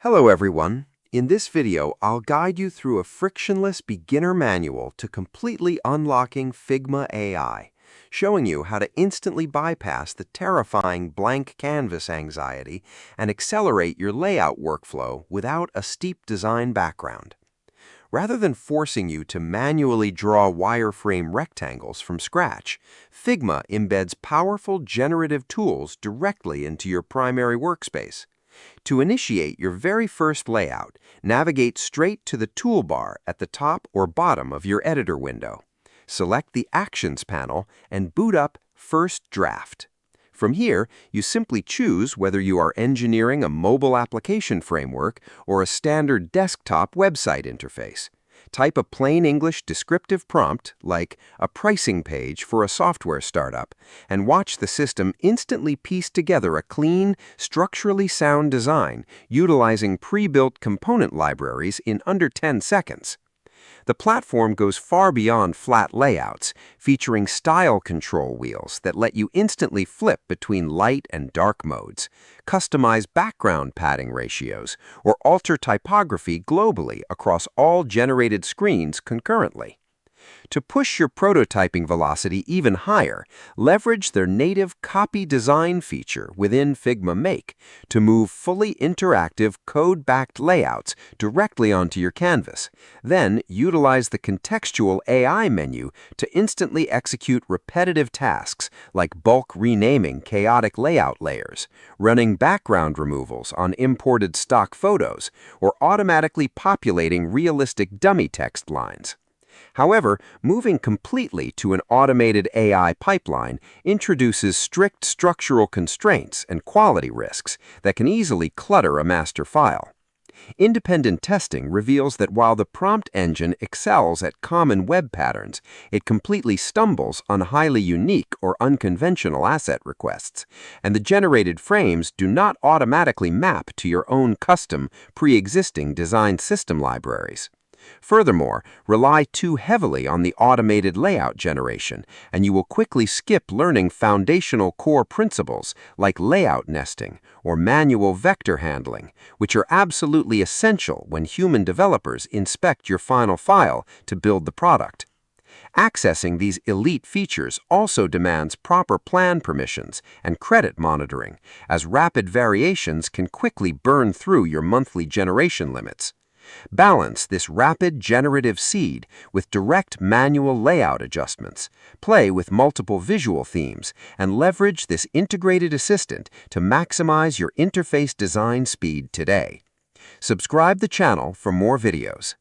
Hello everyone. In this video, I'll guide you through a frictionless beginner manual to completely unlocking Figma AI, showing you how to instantly bypass the terrifying blank canvas anxiety and accelerate your layout workflow without a steep design background. Rather than forcing you to manually draw wireframe rectangles from scratch, Figma embeds powerful generative tools directly into your primary workspace. To initiate your very first layout, navigate straight to the toolbar at the top or bottom of your editor window. Select the Actions panel and boot up First Draft. From here, you simply choose whether you are engineering a mobile application framework or a standard desktop website interface. Type a plain English descriptive prompt like a pricing page for a software startup and watch the system instantly piece together a clean, structurally sound design utilizing pre-built component libraries in under 10 seconds. The platform goes far beyond flat layouts, featuring style control wheels that let you instantly flip between light and dark modes, customize background padding ratios, or alter typography globally across all generated screens concurrently. To push your prototyping velocity even higher, leverage their native copy design feature within Figma Make to move fully interactive code-backed layouts directly onto your canvas. Then utilize the contextual AI menu to instantly execute repetitive tasks like bulk renaming chaotic layout layers, running background removals on imported stock photos, or automatically populating realistic dummy text lines. However, moving completely to an automated AI pipeline introduces strict structural constraints and quality risks that can easily clutter a master file. Independent testing reveals that while the prompt engine excels at common web patterns, it completely stumbles on highly unique or unconventional asset requests, and the generated frames do not automatically map to your own custom, pre-existing design system libraries. Furthermore, rely too heavily on the automated layout generation, and you will quickly skip learning foundational core principles like layout nesting or manual vector handling, which are absolutely essential when human developers inspect your final file to build the product. Accessing these elite features also demands proper plan permissions and credit monitoring, as rapid variations can quickly burn through your monthly generation limits. Balance this rapid generative seed with direct manual layout adjustments, play with multiple visual themes, and leverage this integrated assistant to maximize your interface design speed today. Subscribe the channel for more videos.